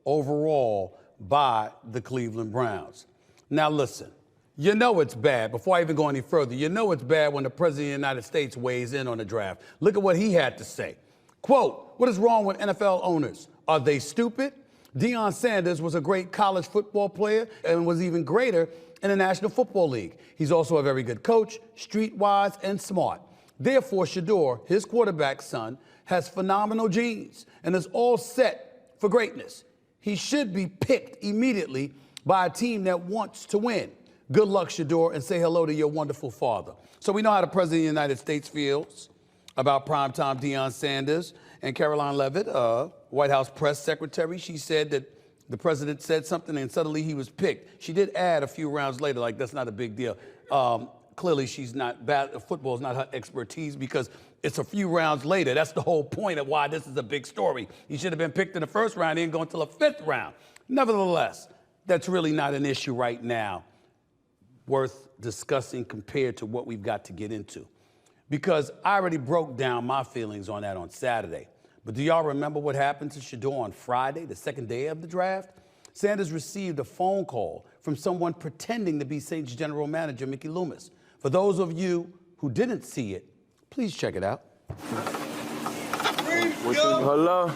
overall by the Cleveland Browns. Now listen, you know it's bad. Before I even go any further, you know it's bad when the President of the United States weighs in on the draft. Look at what he had to say. Quote, "What is wrong with NFL owners? Are they stupid? Shedeur Sanders was a great college football player and was even greater in the National Football League. He's also a very good coach, streetwise and smart. Therefore, Shedeur, his quarterback son, has phenomenal genes and is all set for greatness. He should be picked immediately by a team that wants to win. Good luck, Shedeur, and say hello to your wonderful father." So we know how the President of the United States feels about primetime Shedeur Sanders. And Caroline Leavitt, White House press secretary, she said that the president said something and suddenly he was picked. She did add a few rounds later, like that's not a big deal. Clearly she's not bad. Football is not her expertise because it's a few rounds later. That's the whole point of why this is a big story. He should have been picked in the first round. He didn't go until the 5th round. Nevertheless, that's really not an issue right now worth discussing compared to what we've got to get into. Because I already broke down my feelings on that on Saturday. But do y'all remember what happened to Shedeur on Friday, the second day of the draft? Sanders received a phone call from someone pretending to be Saints general manager Mickey Loomis. For those of you who didn't see it, please check it out. Hello?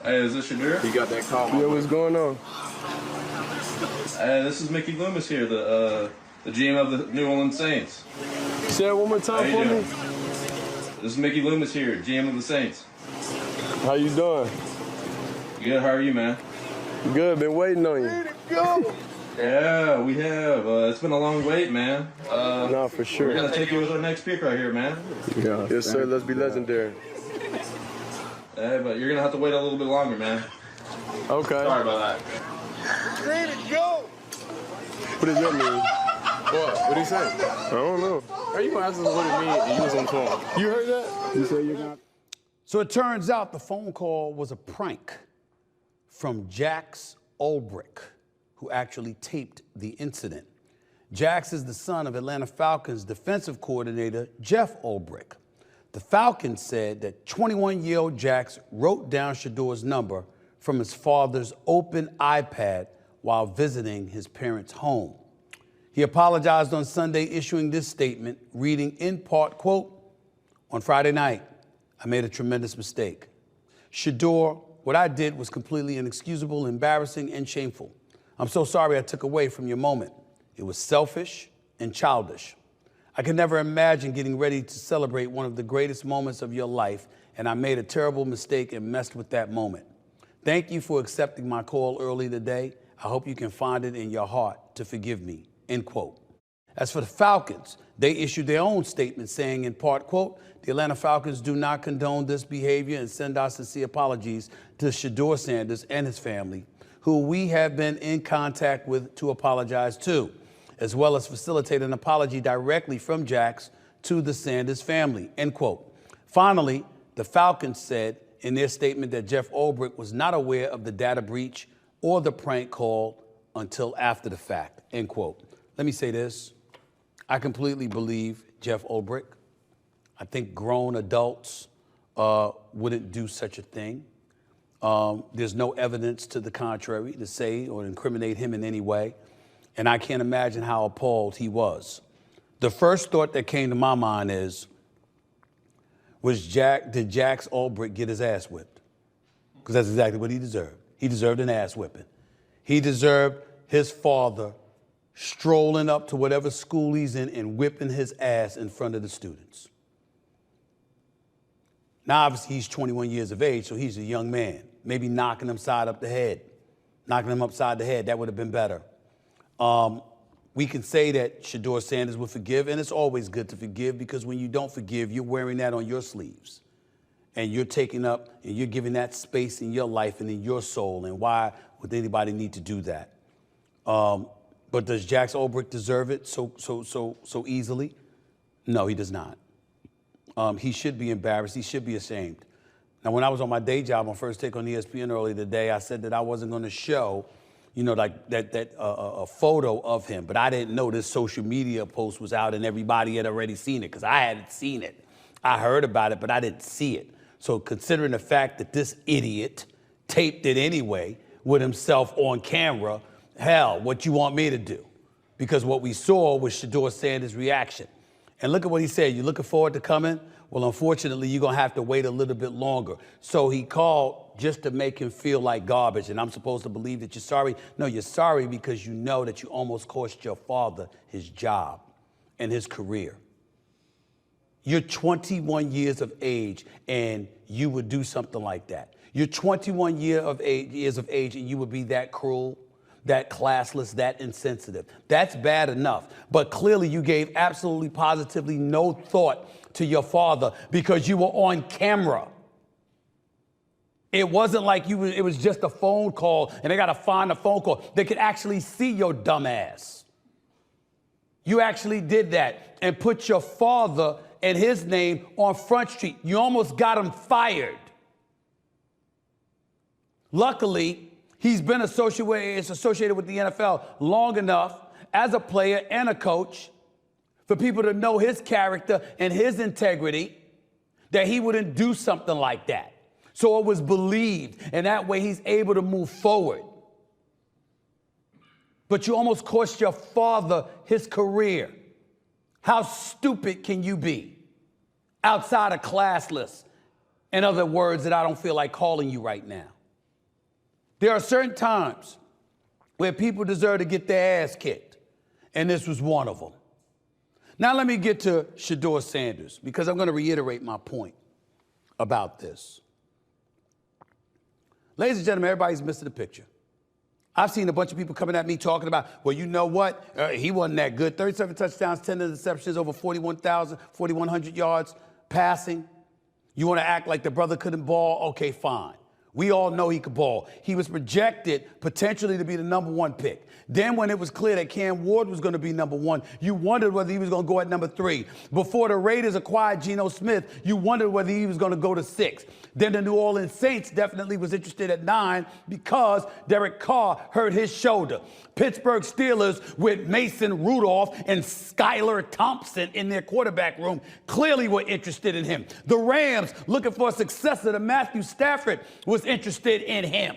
Hey, is this Shedeur? You got that call? Yeah, what's going on? Hey, this is Mickey Loomis here, the GM of the New Orleans Saints. Say it one more time for me. This is Mickey Loomis here, GM of the Saints. How you doing? Good, how are you, man? Good, been waiting on you. Go! Yeah, we have. It's been a long wait, man. No, for sure. We're going to take you with our next pick right here, man. Yeah. Yes, sir, let's be legendary. Hey, but you're going to have to wait a little bit longer, man. Okay. Sorry about that. Ready to go! What does that mean? What? What'd he say? I don't know. Are you gonna ask us what it means and you was on the phone? You heard that? You said you're not. So it turns out the phone call was a prank from Jax Ulbrich, who actually taped the incident. Jax is the son of Atlanta Falcons defensive coordinator Jeff Ulbrich. The Falcons said that 21-year-old Jax wrote down Shedeur's number from his father's open iPad while visiting his parents' home. He apologized on Sunday, issuing this statement, reading in part, quote, "On Friday night, I made a tremendous mistake. Shedeur, what I did was completely inexcusable, embarrassing, and shameful. I'm so sorry I took away from your moment. It was selfish and childish. I could never imagine getting ready to celebrate one of the greatest moments of your life, and I made a terrible mistake and messed with that moment. Thank you for accepting my call early today. I hope you can find it in your heart to forgive me," end quote. As for the Falcons, they issued their own statement saying in part, quote, "The Atlanta Falcons do not condone this behavior and send our sincere apologies to Shedeur Sanders and his family, who we have been in contact with to apologize to, as well as facilitate an apology directly from Jax to the Sanders family," end quote. Finally, the Falcons said in their statement that Jeff Ulbrich was not aware of the data breach or the prank call until after the fact, end quote. Let me say this. I completely believe Jeff Ulbrich. I think grown adults wouldn't do such a thing. There's no evidence to the contrary to say or incriminate him in any way. And I can't imagine how appalled he was. The first thought that came to my mind is, did Jax Ulbrich get his ass whipped? Because that's exactly what he deserved. He deserved an ass whipping. He deserved his father strolling up to whatever school he's in and whipping his ass in front of the students. Now, obviously, he's 21 years of age, so he's a young man. Maybe knocking him upside the head, that would have been better. We can say that Shedeur Sanders will forgive, and it's always good to forgive because when you don't forgive, you're wearing that on your sleeves. And you're taking up and you're giving that space in your life and in your soul. And why would anybody need to do that? But does Jax Ulbrich deserve it so easily? No, he does not. He should be embarrassed. He should be ashamed. Now, when I was on my day job on First Take on ESPN earlier today, I said that I wasn't going to show, like a photo of him. But I didn't know this social media post was out and everybody had already seen it because I hadn't seen it. I heard about it, but I didn't see it. So considering the fact that this idiot taped it anyway, with himself on camera, hell, what you want me to do? Because what we saw was Shedeur Sanders' reaction. And look at what he said. You looking forward to coming? Well, unfortunately, you're going to have to wait a little bit longer. So he called just to make him feel like garbage. And I'm supposed to believe that you're sorry? No, you're sorry because you know that you almost cost your father his job and his career. You're 21 years of age and you would do something like that. You're 21 years of age and you would be that cruel, that classless, that insensitive. That's bad enough. But clearly you gave absolutely positively no thought to your father because you were on camera. It wasn't like it was just a phone call and they got to find a phone call. They could actually see your dumb ass. You actually did that and put your father and his name on Front Street. You almost got him fired. Luckily, he's been associated with the NFL long enough as a player and a coach for people to know his character and his integrity that he wouldn't do something like that. So it was believed, and that way he's able to move forward. But you almost cost your father his career. How stupid can you be? Outside of classless, in other words that I don't feel like calling you right now. There are certain times where people deserve to get their ass kicked, and this was one of them. Now let me get to Shedeur Sanders, because I'm going to reiterate my point about this. Ladies and gentlemen, everybody's missing the picture. I've seen a bunch of people coming at me talking about, well, you know what? He wasn't that good. 37 touchdowns, 10 interceptions, over 4,100 yards passing. You want to act like the brother couldn't ball? Okay, fine. We all know he could ball. He was projected potentially to be the #1 pick. Then when it was clear that Cam Ward was going to be #1, you wondered whether he was going to go at #3. Before the Raiders acquired Geno Smith, you wondered whether he was going to go to 6. Then the New Orleans Saints definitely was interested at 9 because Derek Carr hurt his shoulder. Pittsburgh Steelers with Mason Rudolph and Skylar Thompson in their quarterback room clearly were interested in him. The Rams, looking for a successor to Matthew Stafford, was interested in him.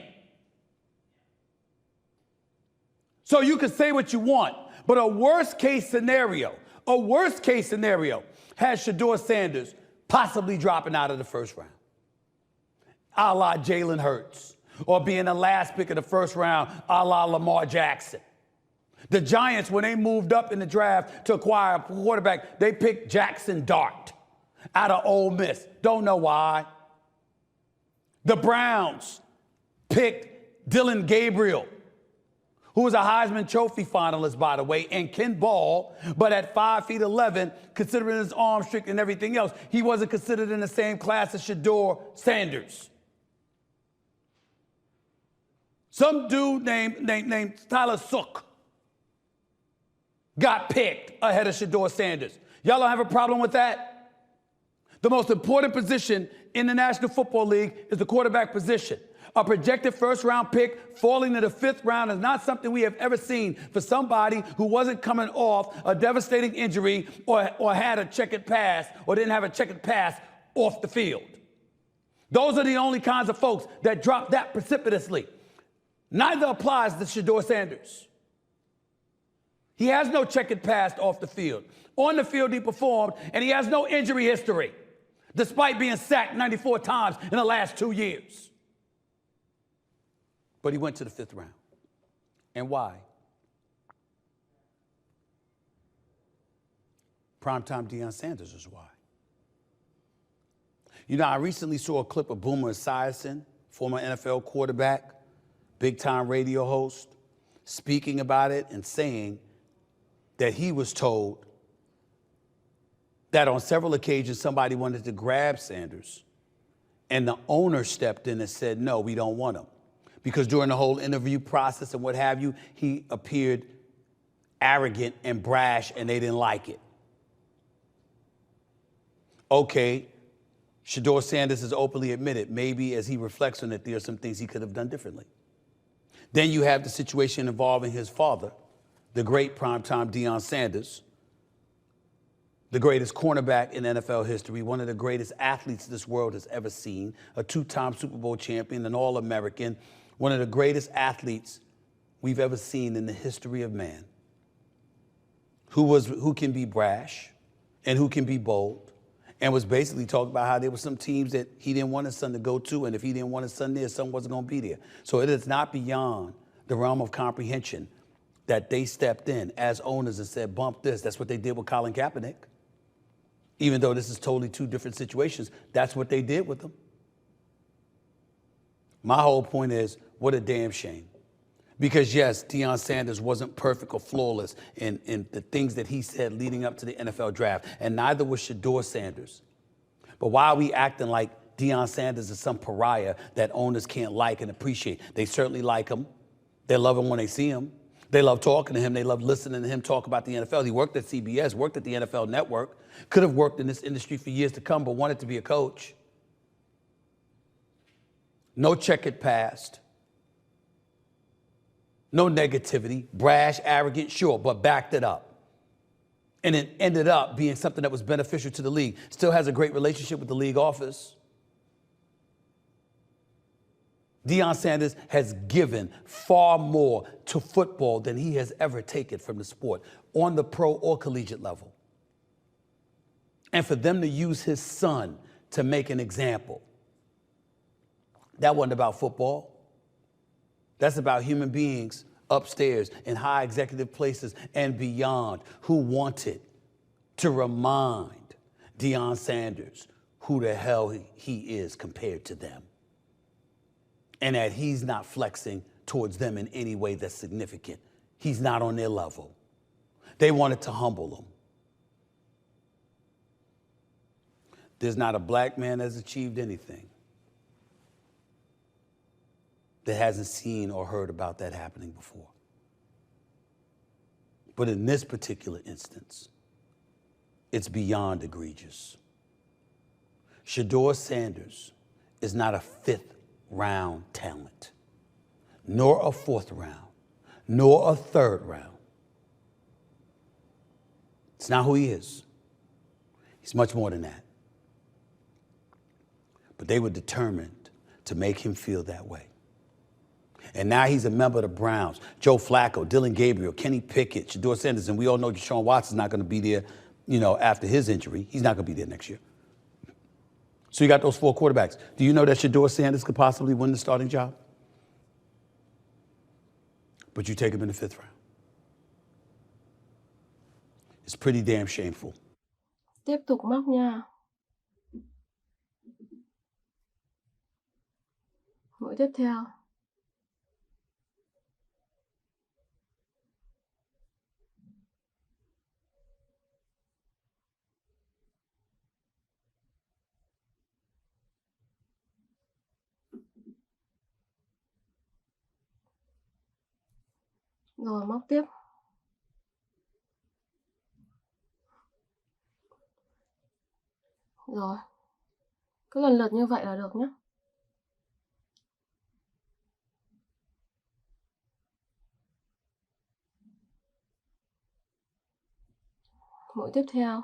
So you can say what you want, but a worst case scenario has Shedeur Sanders possibly dropping out of the first round, a la Jalen Hurts, or being the last pick of the first round, a la Lamar Jackson. The Giants, when they moved up in the draft to acquire a quarterback, they picked Jackson Dart out of Ole Miss. Don't know why. The Browns picked Dylan Gabriel, who was a Heisman Trophy finalist, by the way, and can ball, but at 5'11", considering his arm strength and everything else, he wasn't considered in the same class as Shedeur Sanders. Some dude named Tyler Sook got picked ahead of Shedeur Sanders. Y'all don't have a problem with that? The most important position in the National Football League is the quarterback position. A projected first-round pick falling to the 5th round is not something we have ever seen for somebody who wasn't coming off a devastating injury or had a checkered pass or didn't have a checkered pass off the field. Those are the only kinds of folks that drop that precipitously. Neither applies to Shedeur Sanders. He has no checkered pass off the field. On the field, he performed, and he has no injury history, despite being sacked 94 times in the last 2 years. But he went to the 5th round. And why? Primetime Deion Sanders is why. You know, I recently saw a clip of Boomer Esiason, former NFL quarterback, big-time radio host, speaking about it and saying that he was told that on several occasions somebody wanted to grab Sanders, and the owner stepped in and said, no, we don't want him. Because during the whole interview process and what have you, he appeared arrogant and brash, and they didn't like it. Okay, Shedeur Sanders has openly admitted, maybe as he reflects on it, there are some things he could have done differently. Then you have the situation involving his father, the great primetime Deion Sanders, the greatest cornerback in NFL history, one of the greatest athletes this world has ever seen, a 2-time Super Bowl champion, an All-American, one of the greatest athletes we've ever seen in the history of man, who can be brash and who can be bold, and was basically talking about how there were some teams that he didn't want his son to go to, and if he didn't want his son there, his son wasn't going to be there. So it is not beyond the realm of comprehension that they stepped in as owners and said, bump this. That's what they did with Colin Kaepernick. Even though this is totally two different situations, that's what they did with them. My whole point is, what a damn shame. Because yes, Deion Sanders wasn't perfect or flawless in the things that he said leading up to the NFL draft, and neither was Shedeur Sanders. But why are we acting like Deion Sanders is some pariah that owners can't like and appreciate? They certainly like him. They love him when they see him. They love talking to him. They love listening to him talk about the NFL. He worked at CBS, worked at the NFL Network, could have worked in this industry for years to come, but wanted to be a coach. No checkered past. No negativity, brash, arrogant, sure, but backed it up. And it ended up being something that was beneficial to the league. Still has a great relationship with the league office. Deion Sanders has given far more to football than he has ever taken from the sport on the pro or collegiate level. And for them to use his son to make an example, that wasn't about football. That's about human beings upstairs in high executive places and beyond who wanted to remind Deion Sanders who the hell he is compared to them. And that he's not flexing towards them in any way that's significant. He's not on their level. They wanted to humble him. There's not a black man that's achieved anything that hasn't seen or heard about that happening before. But in this particular instance, it's beyond egregious. Shedeur Sanders is not a fifth-round talent, nor a fourth round, nor a third round. It's not who he is. He's much more than that. But they were determined to make him feel that way. And now he's a member of the Browns. Joe Flacco, Dylan Gabriel, Kenny Pickett, Shedeur Sanders, and we all know Deshaun Watson's not going to be there, after his injury. He's not going to be there next year. So you got those four quarterbacks. Do you know that Shedeur Sanders could possibly win the starting job? But you take him in the fifth round. It's pretty damn shameful. Tiếp tục móc nha. Mũi tiếp theo. Rồi móc tiếp. Rồi. Cứ lần lượt như vậy là được nhé. Mũi tiếp theo.